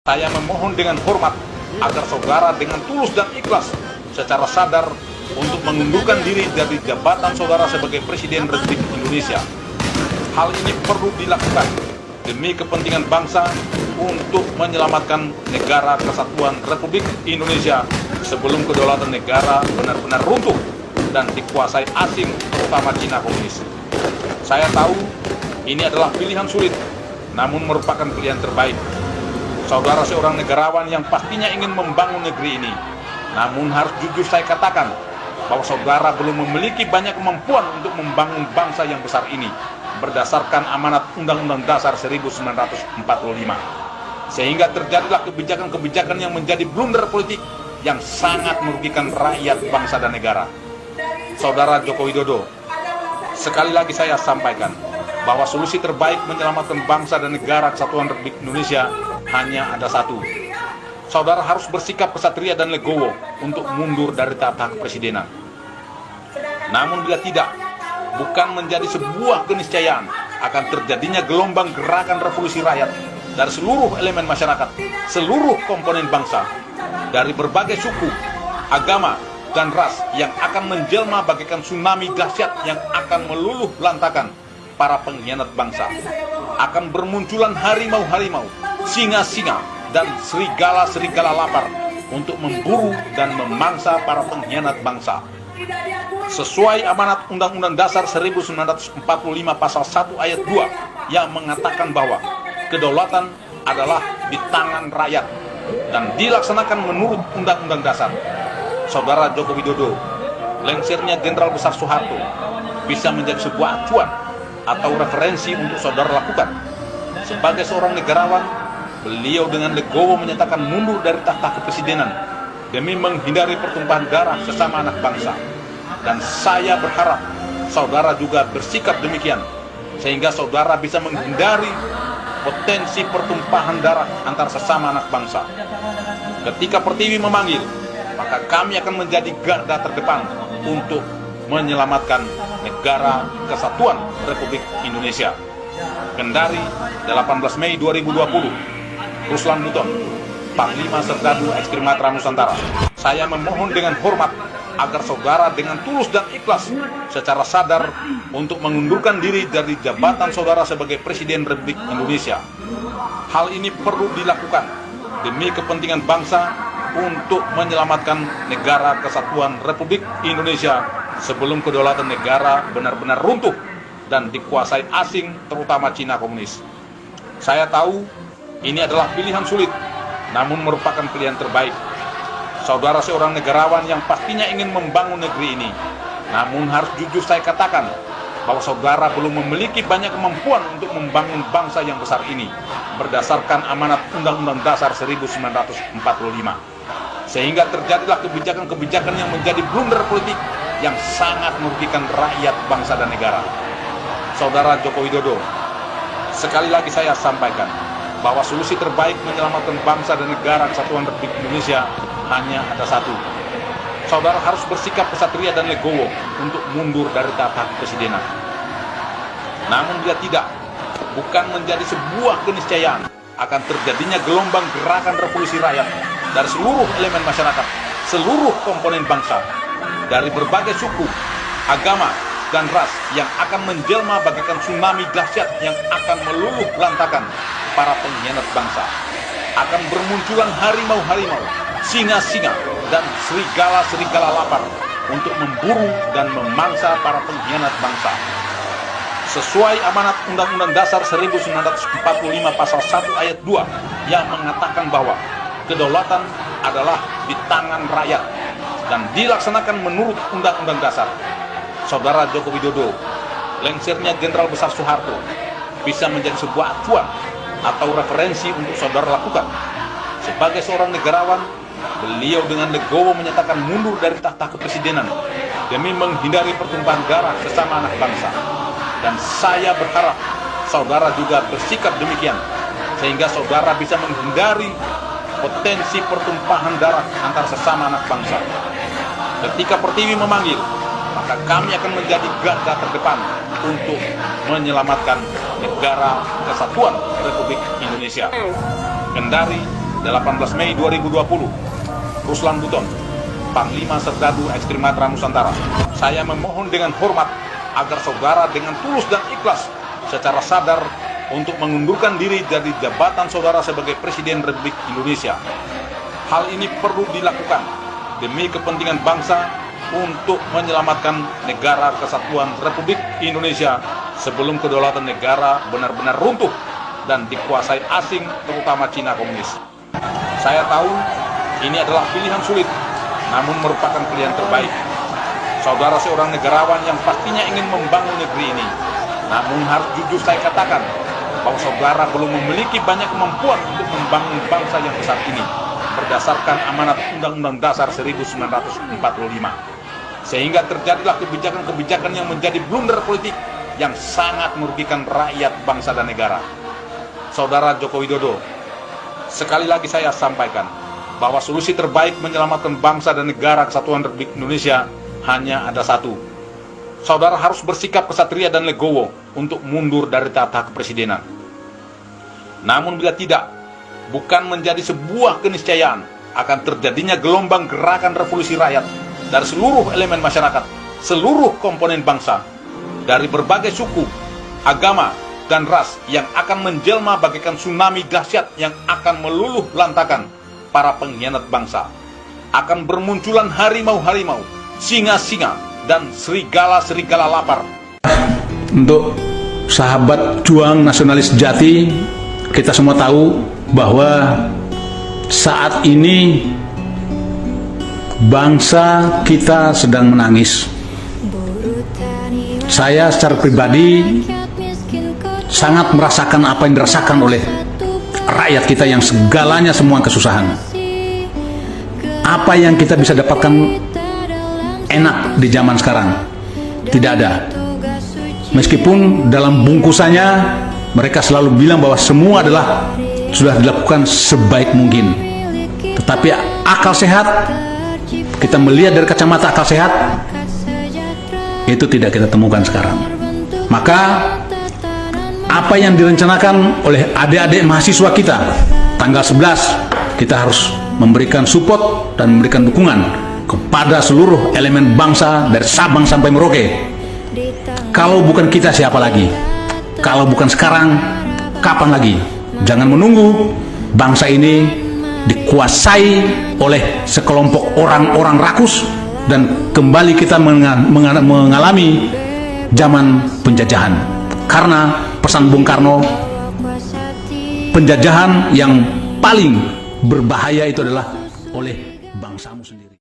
Saya memohon dengan hormat agar saudara dengan tulus dan ikhlas secara sadar untuk mengundurkan diri dari jabatan saudara sebagai Presiden Republik Indonesia. Hal ini perlu dilakukan demi kepentingan bangsa untuk menyelamatkan negara kesatuan Republik Indonesia sebelum kedaulatan negara benar-benar runtuh dan dikuasai asing, terutama Cina komunis. Saya tahu ini adalah pilihan sulit, namun merupakan pilihan terbaik. Saudara seorang negarawan yang pastinya ingin membangun negeri ini. Namun harus jujur saya katakan bahwa saudara belum memiliki banyak kemampuan untuk membangun bangsa yang besar ini berdasarkan amanat Undang-Undang Dasar 1945. Sehingga terjadilah kebijakan-kebijakan yang menjadi blunder politik yang sangat merugikan rakyat, bangsa, dan negara. Saudara Joko Widodo, sekali lagi saya sampaikan bahwa solusi terbaik menyelamatkan bangsa dan negara kesatuan Republik Indonesia hanya ada satu. Saudara harus bersikap kesatria dan legowo untuk mundur dari tahta kepresidenan. Namun bila tidak, bukan menjadi sebuah keniscayaan akan terjadinya gelombang gerakan revolusi rakyat dari seluruh elemen masyarakat, seluruh komponen bangsa, dari berbagai suku, agama, dan ras yang akan menjelma bagaikan tsunami dahsyat yang akan meluluh lantakan para pengkhianat bangsa. Akan bermunculan harimau-harimau, singa-singa, dan serigala-serigala lapar untuk memburu dan memangsa para pengkhianat bangsa. Sesuai amanat Undang-Undang Dasar 1945 pasal 1 ayat 2 yang mengatakan bahwa kedaulatan adalah di tangan rakyat dan dilaksanakan menurut Undang-Undang Dasar. Saudara Joko Widodo, lengsernya Jenderal Besar Soeharto bisa menjadi sebuah acuan atau referensi untuk saudara lakukan. Sebagai seorang negarawan, beliau dengan legowo menyatakan mundur dari tahta kepresidenan demi menghindari pertumpahan darah sesama anak bangsa. Dan saya berharap saudara juga bersikap demikian, sehingga saudara bisa menghindari potensi pertumpahan darah antar sesama anak bangsa. Ketika Pertiwi memanggil, maka kami akan menjadi garda terdepan untuk menyelamatkan negara kesatuan Republik Indonesia. Kendari, 18 Mei 2020. Ruslan Buton, Panglima Serdadu Ekstrimatra Nusantara. Saya memohon dengan hormat agar saudara dengan tulus dan ikhlas secara sadar untuk mengundurkan diri dari jabatan saudara sebagai Presiden Republik Indonesia. Hal ini perlu dilakukan demi kepentingan bangsa untuk menyelamatkan negara kesatuan Republik Indonesia sebelum kedaulatan negara benar-benar runtuh dan dikuasai asing, terutama Cina komunis. Saya tahu ini adalah pilihan sulit, namun merupakan pilihan terbaik. Saudara seorang negarawan yang pastinya ingin membangun negeri ini. Namun harus jujur saya katakan bahwa saudara belum memiliki banyak kemampuan untuk membangun bangsa yang besar ini berdasarkan amanat Undang-Undang Dasar 1945. Sehingga terjadilah kebijakan-kebijakan yang menjadi blunder politik yang sangat merugikan rakyat, bangsa, dan negara. Saudara Joko Widodo, sekali lagi saya sampaikan bahwa solusi terbaik menyelamatkan bangsa dan negara kesatuan Republik Indonesia hanya ada satu. Saudara harus bersikap kesatria dan legowo untuk mundur dari tahta kepresidenan. Namun bila tidak, bukan menjadi sebuah keniscayaan akan terjadinya gelombang gerakan revolusi rakyat dari seluruh elemen masyarakat, seluruh komponen bangsa, dari berbagai suku, agama, dan ras yang akan menjelma bagaikan tsunami dahsyat yang akan meluluh lantakan para pengkhianat bangsa. Akan bermunculan harimau-harimau, singa-singa, dan serigala-serigala lapar untuk memburu dan memangsa para pengkhianat bangsa. Sesuai amanat Undang-Undang Dasar 1945 pasal 1 ayat 2 yang mengatakan bahwa kedaulatan adalah di tangan rakyat dan dilaksanakan menurut Undang-Undang Dasar. Saudara Joko Widodo, lengsernya Jenderal Besar Soeharto bisa menjadi sebuah acuan atau referensi untuk saudara lakukan. Sebagai seorang negarawan, beliau dengan legowo menyatakan mundur dari tahta kepresidenan demi menghindari pertumpahan darah sesama anak bangsa. Dan saya berharap saudara juga bersikap demikian, sehingga saudara bisa menghindari potensi pertumpahan darah antar sesama anak bangsa. Ketika Pertiwi memanggil, maka kami akan menjadi garda terdepan untuk menyelamatkan negara kesatuan Republik Indonesia. Kendari, 18 Mei 2020, Ruslan Buton, Panglima Serdadu Ekstrim Matra Nusantara. Saya memohon dengan hormat agar saudara dengan tulus dan ikhlas secara sadar untuk mengundurkan diri dari jabatan saudara sebagai Presiden Republik Indonesia. Hal ini perlu dilakukan demi kepentingan bangsa untuk menyelamatkan negara kesatuan Republik Indonesia sebelum kedaulatan negara benar-benar runtuh dan dikuasai asing, terutama Cina komunis. Saya tahu ini adalah pilihan sulit, namun merupakan pilihan terbaik. Saudara seorang negarawan yang pastinya ingin membangun negeri ini. Namun harus jujur saya katakan bahwa saudara belum memiliki banyak kemampuan untuk membangun bangsa yang besar ini berdasarkan amanat Undang-Undang Dasar 1945. Sehingga terjadilah kebijakan-kebijakan yang menjadi blunder politik yang sangat merugikan rakyat, bangsa, dan negara. Saudara Joko Widodo, sekali lagi saya sampaikan bahwa solusi terbaik menyelamatkan bangsa dan negara kesatuan Republik Indonesia hanya ada satu. Saudara harus bersikap kesatria dan legowo untuk mundur dari tahta kepresidenan. Namun bila tidak, bukan menjadi sebuah keniscayaan akan terjadinya gelombang gerakan revolusi rakyat dari seluruh elemen masyarakat, seluruh komponen bangsa, dari berbagai suku, agama, dan ras yang akan menjelma bagaikan tsunami dahsyat yang akan meluluh lantakan para pengkhianat bangsa. Akan bermunculan harimau-harimau, singa-singa, dan serigala-serigala lapar. Untuk sahabat juang nasionalis sejati, kita semua tahu bahwa saat ini bangsa kita sedang menangis. Saya secara pribadi sangat merasakan apa yang dirasakan oleh rakyat kita yang segalanya semua kesusahan. Apa yang kita bisa dapatkan enak di zaman sekarang? Tidak ada. Meskipun dalam bungkusannya mereka selalu bilang bahwa semua adalah sudah dilakukan sebaik mungkin. Tetapi akal sehat, kita melihat dari kacamata akal sehat, itu tidak kita temukan sekarang. Maka apa yang direncanakan oleh adik-adik mahasiswa kita tanggal 11, kita harus memberikan support dan memberikan dukungan kepada seluruh elemen bangsa dari Sabang sampai Merauke. Kalau bukan kita, siapa lagi? Kalau bukan sekarang, kapan lagi? Jangan menunggu bangsa ini dikuasai oleh sekelompok orang-orang rakus dan kembali kita mengalami zaman penjajahan. Karena pesan Bung Karno, penjajahan yang paling berbahaya itu adalah oleh bangsamu sendiri.